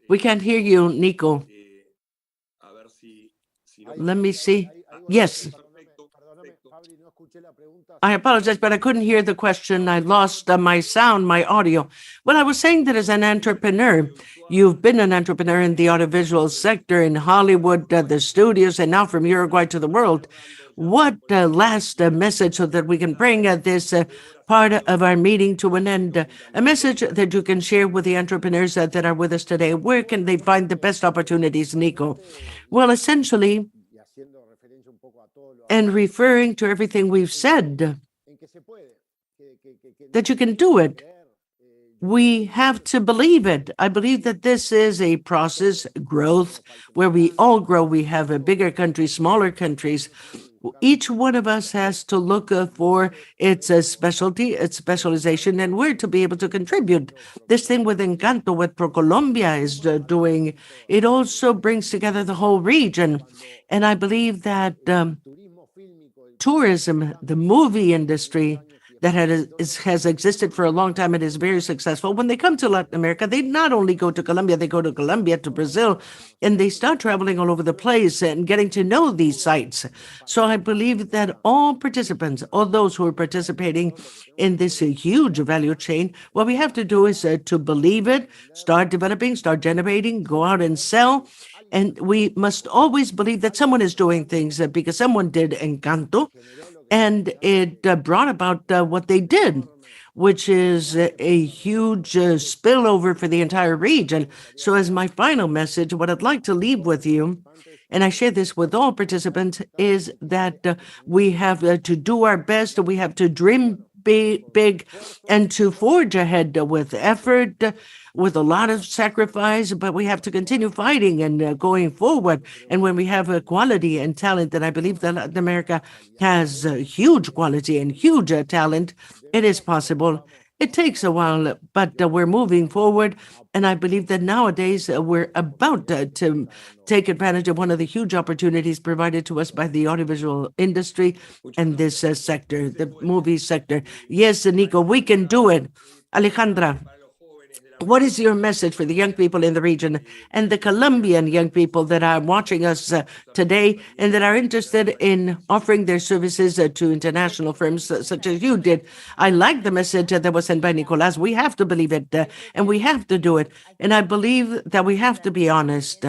We can't hear you, Nico. Let me see. Yes. I apologize, but I couldn't hear the question. I lost my sound, my audio. Well, I was saying that as an entrepreneur, you've been an entrepreneur in the audiovisual sector, in Hollywood, the studios, and now from Uruguay to the world. What last message so that we can bring this part of our meeting to an end, a message that you can share with the entrepreneurs that are with us today? Where can they find the best opportunities, Nico? Well, essentially, and referring to everything we've said, that you can do it. We have to believe it. I believe that this is a process, growth, where we all grow. We have bigger countries, smaller countries. Each one of us has to look for its specialty, its specialization, and where to be able to contribute. This thing with Encanto, what ProColombia is doing, it also brings together the whole region. And I believe that tourism, the movie industry, that has existed for a long time and is very successful. When they come to Latin America, they not only go to Colombia, they go to Colombia, to Brazil, and they start traveling all over the place and getting to know these sites. So I believe that all participants, all those who are participating in this huge value chain, what we have to do is to believe it, start developing, start generating, go out and sell. And we must always believe that someone is doing things because someone did Encanto, and it brought about what they did, which is a huge spillover for the entire region. So as my final message, what I'd like to leave with you, and I share this with all participants, is that we have to do our best, we have to dream big, and to forge ahead with effort, with a lot of sacrifice, but we have to continue fighting and going forward. And when we have quality and talent, and I believe that Latin America has huge quality and huge talent, it is possible. It takes a while, but we're moving forward. And I believe that nowadays we're about to take advantage of one of the huge opportunities provided to us by the audiovisual industry and this sector, the movie sector. Yes, Nico, we can do it. Alejandra, what is your message for the young people in the region and the Colombian young people that are watching us today and that are interested in offering their services to international firms such as you did? I like the message that was sent by Nicolas. We have to believe it and we have to do it. And I believe that we have to be honest.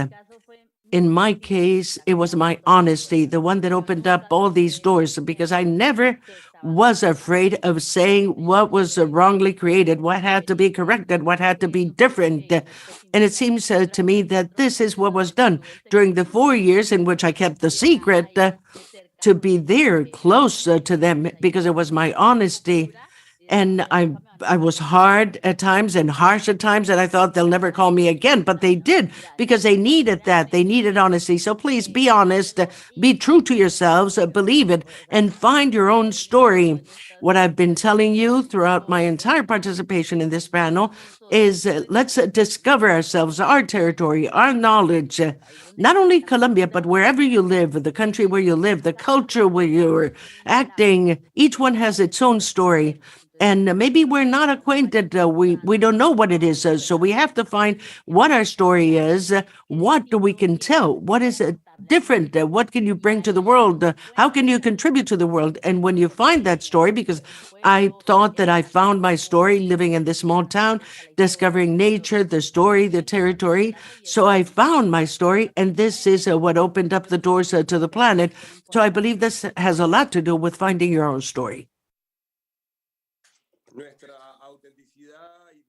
In my case, it was my honesty, the one that opened up all these doors, because I never was afraid of saying what was wrongly created, what had to be corrected, what had to be different. And it seems to me that this is what was done during the 4 years in which I kept the secret, to be there close to them, because it was my honesty. And I was hard at times and harsh at times, and I thought they'll never call me again, but they did, because they needed that. They needed honesty. So please be honest, be true to yourselves, believe it, and find your own story. What I've been telling you throughout my entire participation in this panel is let's discover ourselves, our territory, our knowledge, not only Colombia, but wherever you live, the country where you live, the culture where you're acting. Each one has its own story. And maybe we're not acquainted, we don't know what it is, so we have to find what our story is, what we can tell, what is different, what can you bring to the world, how can you contribute to the world? And when you find that story, because I thought that I found my story living in this small town, discovering nature, the story, the territory, so I found my story, and this is what opened up the doors to the planet. So I believe this has a lot to do with finding your own story.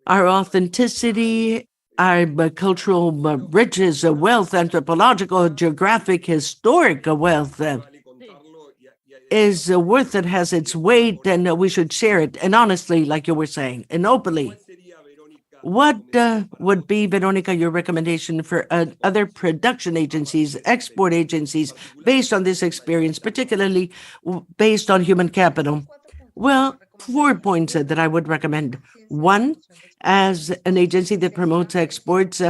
Our authenticity, our cultural riches, wealth, anthropological, geographic, historic wealth is worth it, has its weight, and we should share it. And honestly, like you were saying, and openly. What would be, Veronica, your recommendation for other production agencies, export agencies, based on this experience, particularly based on human capital? Well, 4 points that I would recommend. One, as an agency that promotes exports,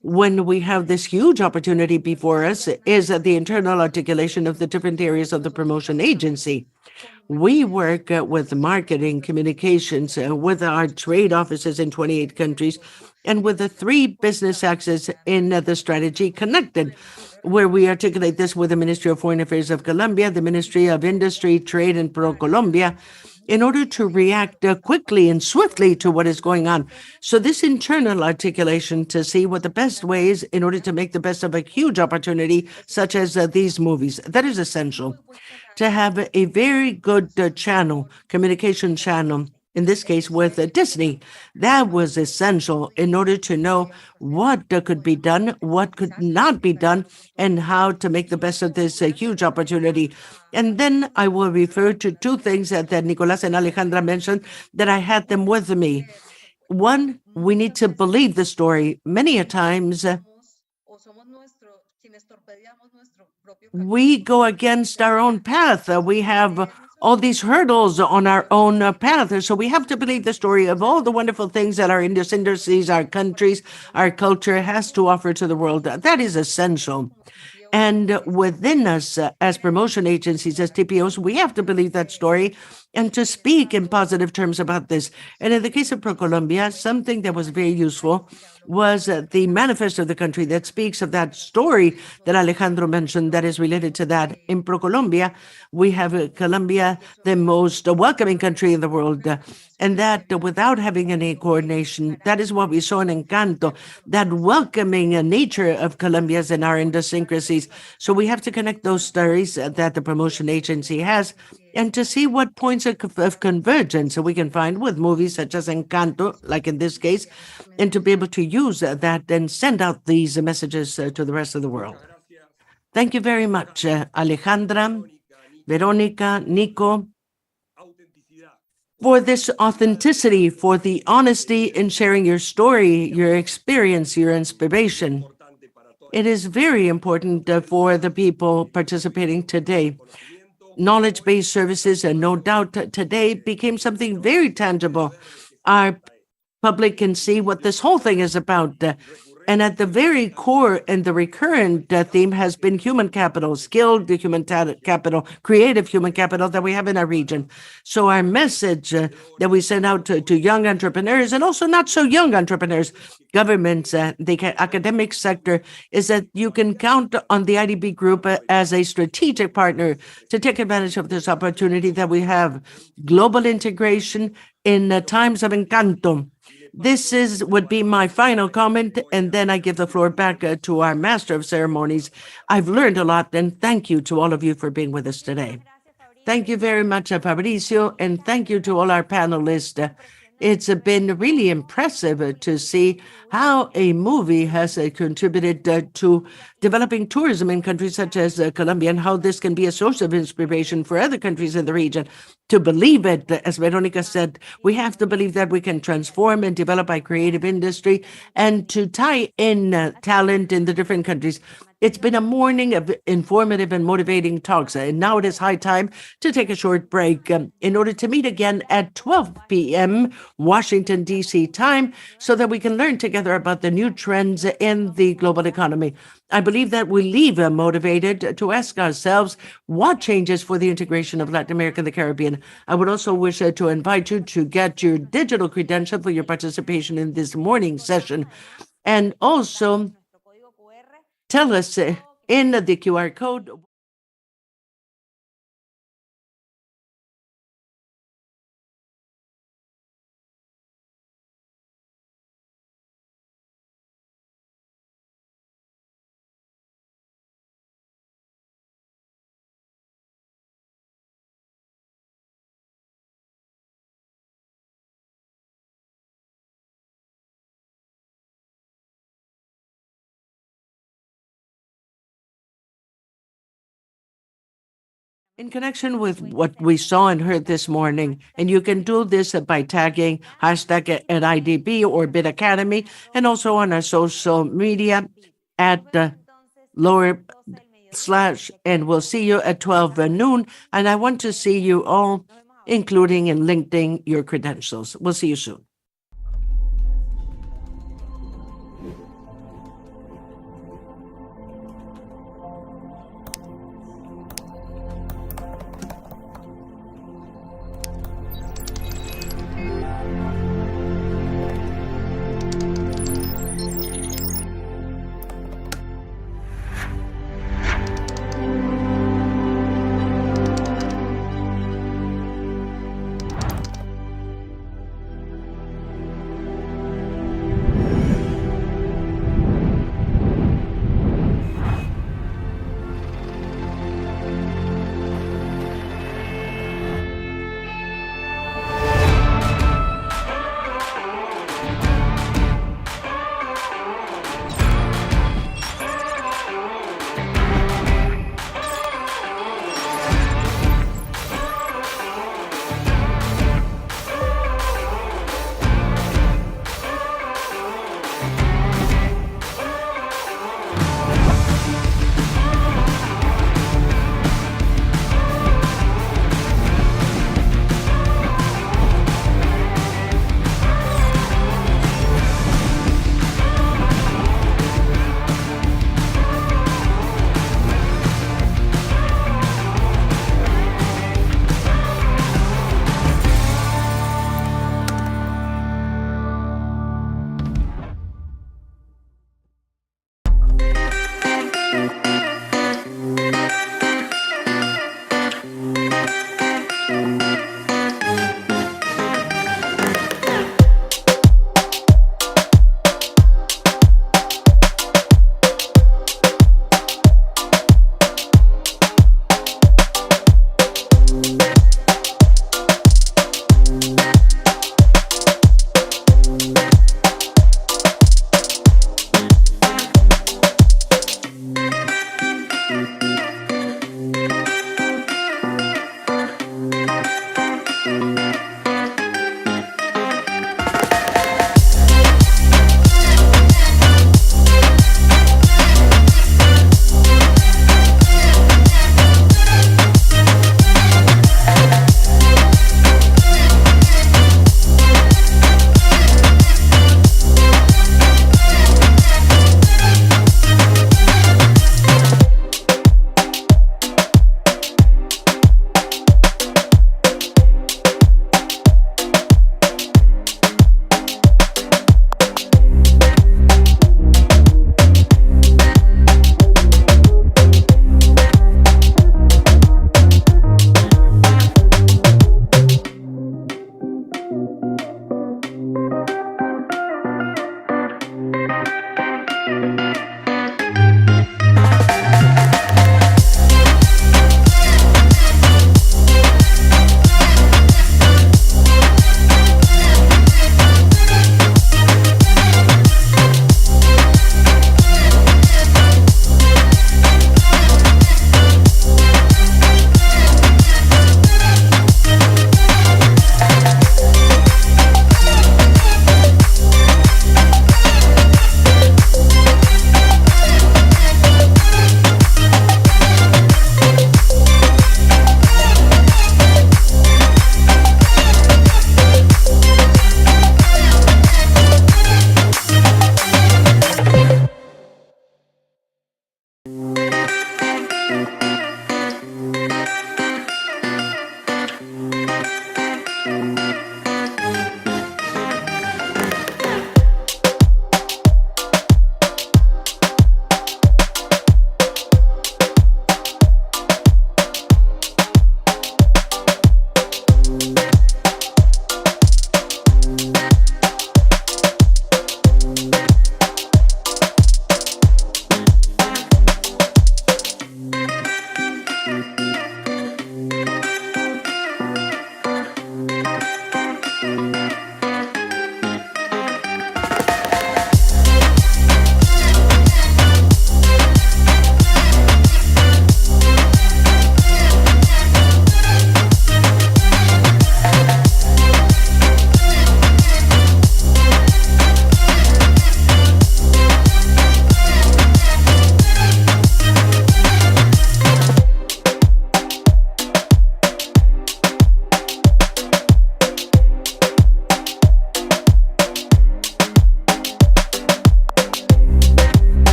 when we have this huge opportunity before us, is the internal articulation of the different areas of the promotion agency. We work with marketing, communications, with our trade offices in 28 countries, and with the 3 business axes in the strategy connected, where we articulate this with the Ministry of Foreign Affairs of Colombia, the Ministry of Industry, Trade, and ProColombia, in order to react quickly and swiftly to what is going on. So this internal articulation to see what the best way is in order to make the best of a huge opportunity, such as these movies, that is essential. To have a very good channel, communication channel, in this case with Disney, that was essential in order to know what could be done, what could not be done, and how to make the best of this huge opportunity. And then I will refer to 2 things that Nicolas and Alejandra mentioned, that I had them with me. One, we need to believe the story. Many a times, we go against our own path. We have all these hurdles on our own path. So we have to believe the story of all the wonderful things that our industries, our countries, our culture has to offer to the world. That is essential. And within us, as promotion agencies, as TPOs, we have to believe that story and to speak in positive terms about this. And in the case of ProColombia, something that was very useful was the manifesto of the country that speaks of that story that Alejandro mentioned that is related to that. In ProColombia, we have Colombia, the most welcoming country in the world, and that without having any coordination, that is what we saw in Encanto, that welcoming nature of Colombia's and our idiosyncrasies. So we have to connect those stories that the promotion agency has and to see what points of convergence we can find with movies such as Encanto, like in this case, and to be able to use that and send out these messages to the rest of the world. Thank you very much, Alejandra, Veronica, Nico, for this authenticity, for the honesty in sharing your story, your experience, your inspiration. It is very important for the people participating today. Knowledge-based services, and no doubt today became something very tangible. Our public can see what this whole thing is about. And at the very core and the recurrent theme has been human capital, skilled human capital, creative human capital that we have in our region. So our message that we send out to young entrepreneurs and also not so young entrepreneurs, governments, the academic sector, is that you can count on the IDB group as a strategic partner to take advantage of this opportunity that we have. Global integration in times of Encanto. This would be my final comment, and then I give the floor back to our master of ceremonies. I've learned a lot, and thank you to all of you for being with us today. Thank you very much, Fabricio, and thank you to all our panelists. It's been really impressive to see how a movie has contributed to developing tourism in countries such as Colombia, and how this can be a source of inspiration for other countries in the region. To believe it, as Veronica said, we have to believe that we can transform and develop our creative industry and to tie in talent in the different countries. It's been a morning of informative and motivating talks, and now it is high time to take a short break in order to meet again at 12 p.m. Washington, D.C. time, so that we can learn together about the new trends in the global economy. I believe that we leave motivated to ask ourselves what changes for the integration of Latin America and the Caribbean. I would also wish to invite you to get your digital credential for your participation in this morning session, and also tell us in the QR code. In connection with what we saw and heard this morning, and you can do this by tagging hashtag at IDB or BIDAcademy, and also on our social media at /, and we'll see you at 12 noon. And I want to see you all, including in LinkedIn, your credentials. We'll see you soon.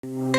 you.